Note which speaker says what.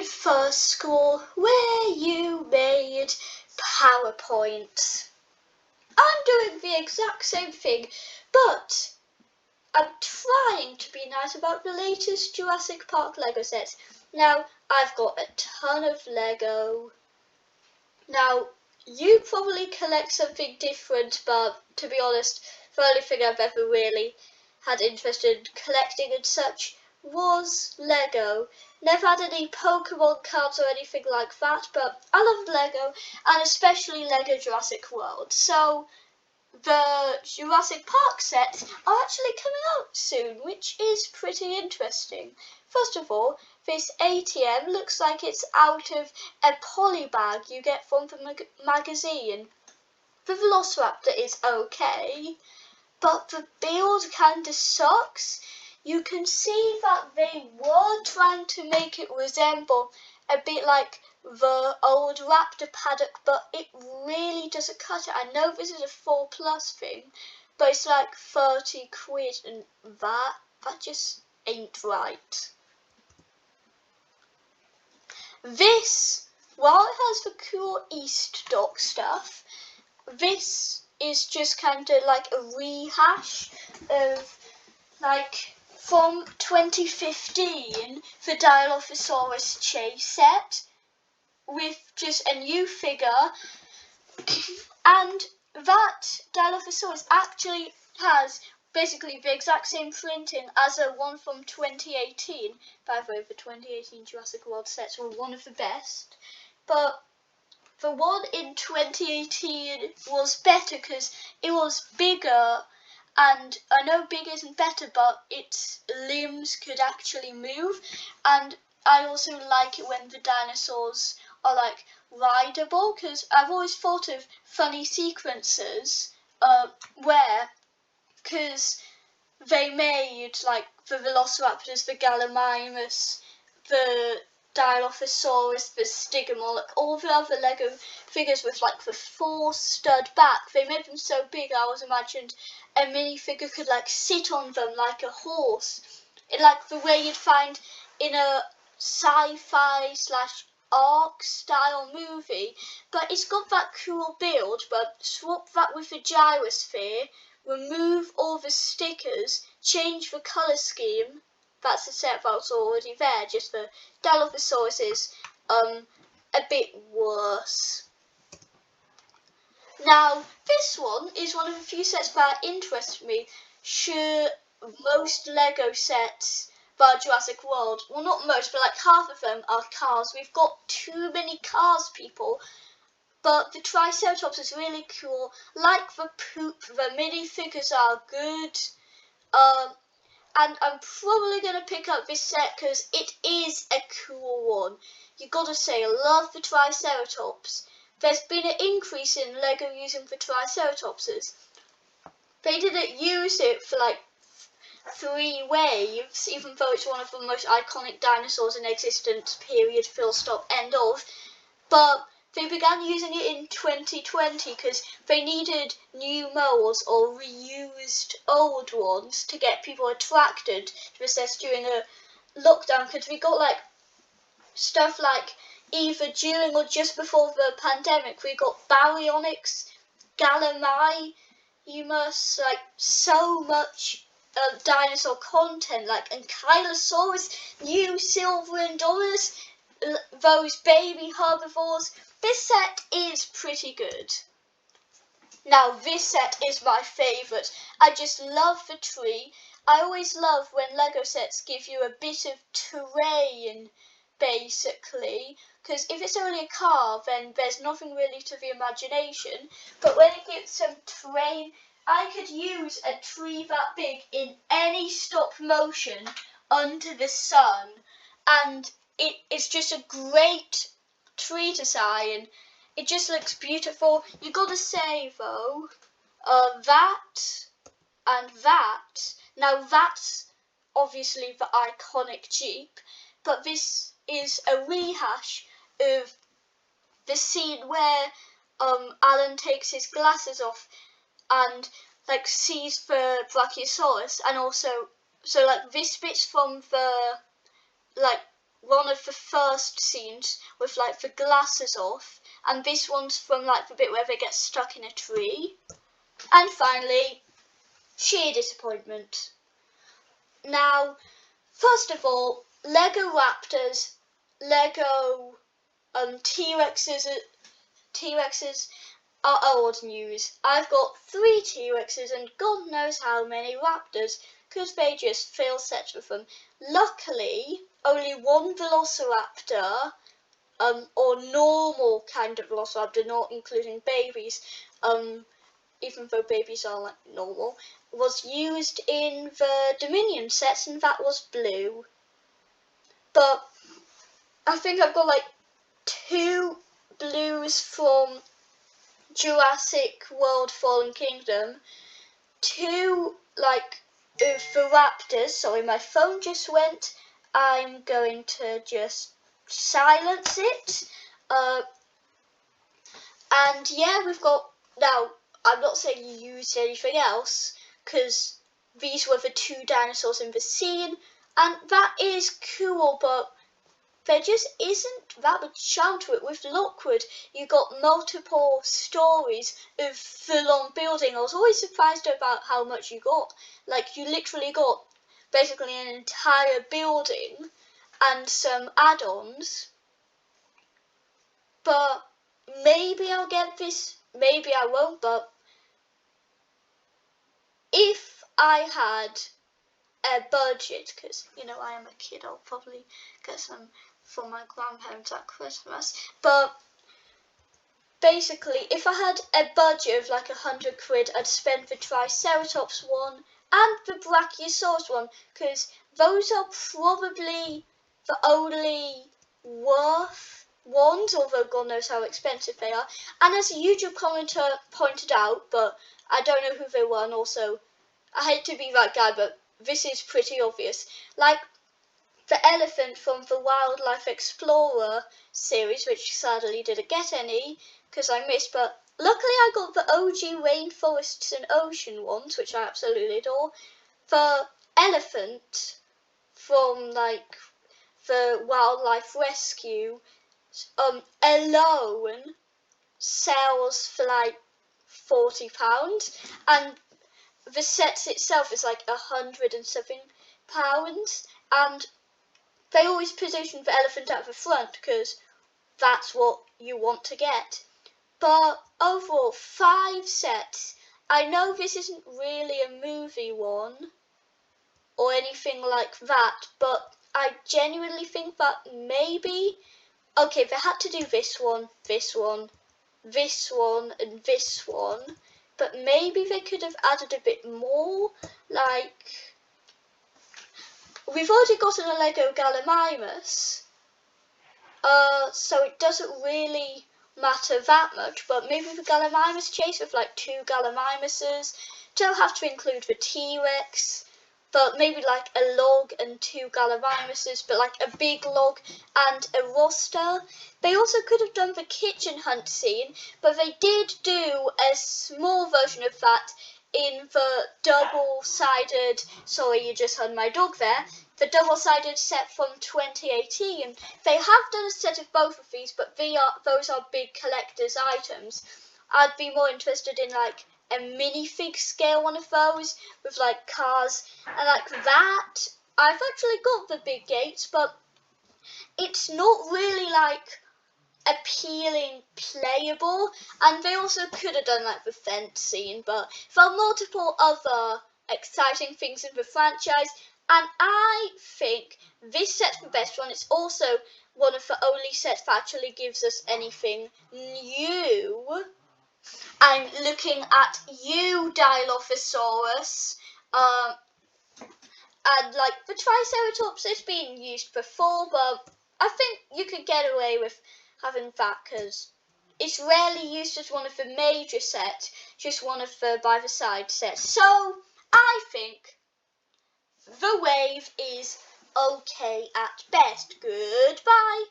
Speaker 1: in first school where you made PowerPoints. I'm doing the exact same thing, but I'm trying to be nice about the latest Jurassic Park Lego sets. Now, I've got a ton of Lego. Now, you probably collect something different, but to be honest, the only thing I've ever really had interest in collecting and such was Lego. Never had any Pokemon cards or anything like that, but I loved Lego, and especially Lego Jurassic World. So the Jurassic Park sets are actually coming out soon, which is pretty interesting. First of all, this ATM looks like it's out of a poly bag you get from the magazine. The Velociraptor is okay, but the build kinda sucks. You can see that they were trying to make it resemble a bit like the old Raptor paddock, but it really doesn't cut it. I know this is a 4+ thing, but it's like 30 quid, and that just ain't right. This, while it has the cool East Dock stuff, this is just kind of like a rehash of, like, from 2015, the Dilophosaurus chase set, with just a new figure, and that Dilophosaurus actually has basically the exact same printing as a one from 2018. By the way, the 2018 Jurassic World sets were one of the best, but the one in 2018 was better because it was bigger, and I know big isn't better, but its limbs could actually move, and I also like it when the dinosaurs are like rideable, because I've always thought of funny sequences where, because they made like the Velociraptors, the Gallimimus, the Dilophosaurus, the Stigomol, like all the other Lego figures with like the 4 stud back. They made them so big I always imagined a minifigure could like sit on them like a horse, like the way you'd find in a sci-fi / arc style movie. But it's got that cool build, but swap that with the gyrosphere, remove all the stickers, change the colour scheme. That's the set that's already there, just the Dilophosaurus is a bit worse. Now, this one is one of the few sets that interest me. Sure, most Lego sets for Jurassic World, well, not most, but like half of them are cars. We've got too many cars, people. But the Triceratops is really cool. Like the poop, the minifigures are good. And I'm probably going to pick up this set because it is a cool one. You gotta say, I love the Triceratops. There's been an increase in Lego using the Triceratopses. They didn't use it for like 3 waves, even though it's one of the most iconic dinosaurs in existence, period, full stop, end of. But they began using it in 2020 because they needed new molds or reused old ones to get people attracted to the sets during a lockdown, because we got like stuff like either during or just before the pandemic. We got Baryonyx, Gallimimus, like so much dinosaur content, like Ankylosaurus, new silver and dollars, those baby herbivores. This set is pretty good. Now, this set is my favourite. I just love the tree. I always love when Lego sets give you a bit of terrain, basically, because if it's only a car, then there's nothing really to the imagination. But when it gives some terrain, I could use a tree that big in any stop motion under the sun, and it's just a great tree design. It just looks beautiful. You gotta say though, that and that. Now that's obviously the iconic Jeep, but this is a rehash of the scene where Alan takes his glasses off and like sees the Brachiosaurus, and also so like this bit's from the like one of the first scenes with like the glasses off, and this one's from like the bit where they get stuck in a tree. And finally, sheer disappointment. Now, first of all, Lego Raptors, Lego T-Rexes are old news. I've got 3 T-Rexes and God knows how many Raptors, because they just fill sets with them. Luckily, only one Velociraptor, or normal kind of Velociraptor, not including babies, even though babies are like normal, was used in the Dominion sets, and that was blue. But I think I've got like 2 blues from Jurassic World Fallen Kingdom, 2 like of the Raptors. Sorry, my phone just went. I'm going to just silence it. And yeah, we've got, now I'm not saying you used anything else, because these were the 2 dinosaurs in the scene, and that is cool, but there just isn't that much charm to it. With Lockwood, you got multiple stories of full-on building. I was always surprised about how much you got. Like, you literally got basically an entire building and some add-ons. But maybe I'll get this, maybe I won't, but if I had a budget, because, you know, I am a kid, I'll probably get some from my grandparents at Christmas, but basically, if I had a budget of like 100 quid, I'd spend the Triceratops one and the Brachiosaurus one, because those are probably the only worth ones, although God knows how expensive they are. And as a YouTube commenter pointed out, but I don't know who they were, and also, I hate to be that guy, but this is pretty obvious. Like, the elephant from the Wildlife Explorer series, which sadly didn't get any, because I missed, but luckily I got the OG Rainforests and Ocean ones, which I absolutely adore. The elephant from, like, the Wildlife Rescue, alone sells for, like, £40, and the set itself is like £107, and they always position the elephant at the front because that's what you want to get. But overall, 5 sets. I know this isn't really a movie one or anything like that, but I genuinely think that maybe, okay, they had to do this one, this one, this one, and this one, but maybe they could have added a bit more, like, we've already gotten a Lego Gallimimus, so it doesn't really matter that much, but maybe the Gallimimus chase with like 2 Gallimimuses. Don't have to include the T-Rex, but maybe like a log and 2 Gallimimuses, but like a big log and a roster. They also could have done the kitchen hunt scene, but they did do a small version of that in the double-sided, sorry, you just heard my dog there, the double-sided set from 2018. They have done a set of both of these, but those are big collector's items. I'd be more interested in like a minifig scale one of those with like cars and like that. I've actually got the big gates, but it's not really like appealing playable, and they also could have done like the fence scene, but there are multiple other exciting things in the franchise, and I think this set's the best one. It's also one of the only sets that actually gives us anything new. I'm looking at you, Dilophosaurus, and like the Triceratops has been used before, but I think you could get away with having that because it's rarely used as one of the major sets, just one of the by the side sets. So I think the wave is okay at best. Goodbye.